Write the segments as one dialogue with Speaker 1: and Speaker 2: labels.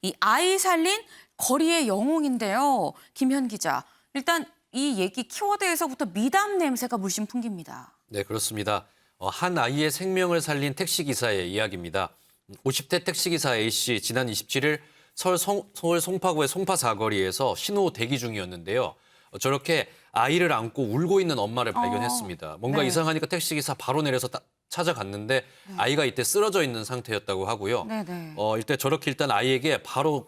Speaker 1: 이 아이 살린 거리의 영웅인데요. 김현 기자, 일단 이 얘기 키워드에서부터 미담 냄새가 물씬 풍깁니다.
Speaker 2: 네, 그렇습니다. 한 아이의 생명을 살린 택시기사의 이야기입니다. 50대 택시기사 A씨 지난 27일 서울 송파구의 송파 사거리에서 신호 대기 중이었는데요. 저렇게 아이를 안고 울고 있는 엄마를 발견했습니다. 뭔가
Speaker 1: 네.
Speaker 2: 이상하니까 택시기사 바로 내려서 찾아갔는데 아이가 이때 쓰러져 있는 상태였다고 하고요.
Speaker 1: 네네.
Speaker 2: 이때 저렇게 일단 아이에게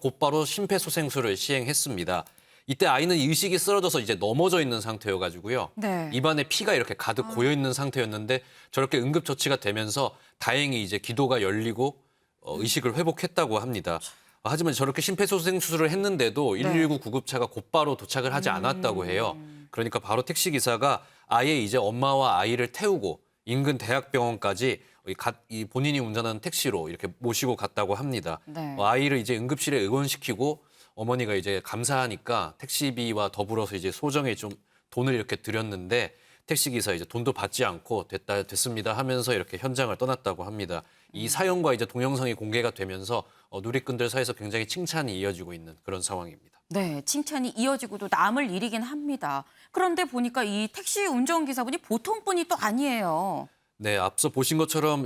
Speaker 2: 곧바로 심폐소생술을 시행했습니다. 이때 아이는 의식이 쓰러져서 이제 넘어져 있는 상태여가지고요.
Speaker 1: 네.
Speaker 2: 입안에 피가 이렇게 가득 고여 있는 상태였는데 저렇게 응급처치가 되면서 다행히 이제 기도가 열리고 의식을 회복했다고 합니다. 하지만 저렇게 심폐소생술을 했는데도 119 구급차가 곧바로 도착을 하지 않았다고 해요. 그러니까 바로 택시기사가 아예 이제 엄마와 아이를 태우고 인근 대학병원까지 이 본인이 운전하는 택시로 이렇게 모시고 갔다고 합니다.
Speaker 1: 네.
Speaker 2: 아이를 이제 응급실에 입원시키고 어머니가 이제 감사하니까 택시비와 더불어서 이제 소정의 좀 돈을 이렇게 드렸는데 택시기사 이제 돈도 받지 않고 됐습니다 하면서 이렇게 현장을 떠났다고 합니다. 이 사연과 이제 동영상이 공개가 되면서 누리꾼들 사이에서 굉장히 칭찬이 이어지고 있는 그런 상황입니다.
Speaker 1: 네, 칭찬이 이어지고도 남을 일이긴 합니다. 그런데 보니까 이 택시 운전기사분이 보통 분이 또 아니에요.
Speaker 2: 네, 앞서 보신 것처럼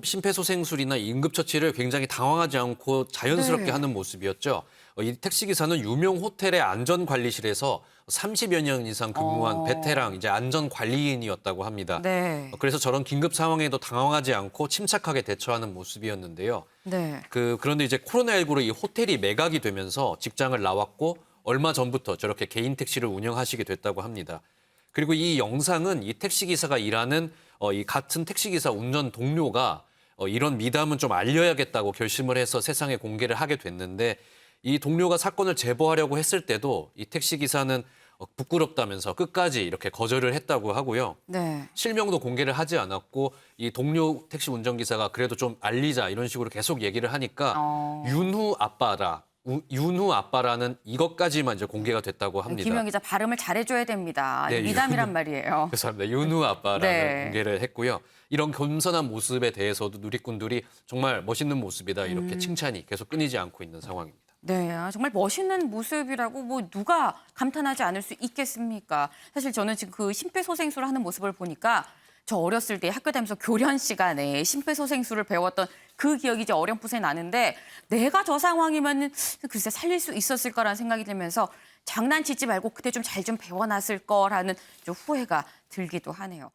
Speaker 2: 심폐소생술이나 이 응급처치를 굉장히 당황하지 않고 자연스럽게
Speaker 1: 네.
Speaker 2: 하는 모습이었죠. 이 택시기사는 유명 호텔의 안전관리실에서 30여 년 이상 근무한 베테랑 이제 안전관리인이었다고 합니다.
Speaker 1: 네.
Speaker 2: 그래서 저런 긴급 상황에도 당황하지 않고 침착하게 대처하는 모습이었는데요.
Speaker 1: 네.
Speaker 2: 그런데 이제 코로나19로 이 호텔이 매각이 되면서 직장을 나왔고 얼마 전부터 저렇게 개인 택시를 운영하시게 됐다고 합니다. 그리고 이 영상은 이 택시기사가 일하는 이 같은 택시기사 운전 동료가 이런 미담은 좀 알려야겠다고 결심을 해서 세상에 공개를 하게 됐는데 이 동료가 사건을 제보하려고 했을 때도 이 택시기사는 부끄럽다면서 끝까지 이렇게 거절을 했다고 하고요.
Speaker 1: 네.
Speaker 2: 실명도 공개를 하지 않았고 이 동료 택시 운전기사가 그래도 좀 알리자 이런 식으로 계속 얘기를 하니까 윤후 아빠라는 이것까지만 이제 공개가 됐다고 합니다.
Speaker 1: 김현 기자 발음을 잘해줘야 됩니다.
Speaker 2: 네,
Speaker 1: 미담이란 말이에요.
Speaker 2: 죄송합니다. 윤후 아빠라는
Speaker 1: 네.
Speaker 2: 공개를 했고요. 이런 겸손한 모습에 대해서도 누리꾼들이 정말 멋있는 모습이다 이렇게 칭찬이 계속 끊이지 않고 있는 상황입니다.
Speaker 1: 네, 정말 멋있는 모습이라고 뭐 누가 감탄하지 않을 수 있겠습니까? 사실 저는 지금 그 심폐소생술을 하는 모습을 보니까 저 어렸을 때 학교 다니면서 교련 시간에 심폐소생술을 배웠던 그 기억이 이제 어렴풋이 나는데 내가 저 상황이면 글쎄 살릴 수 있었을까라는 생각이 들면서 장난치지 말고 그때 좀 잘 좀 배워놨을 거라는 좀 후회가 들기도 하네요.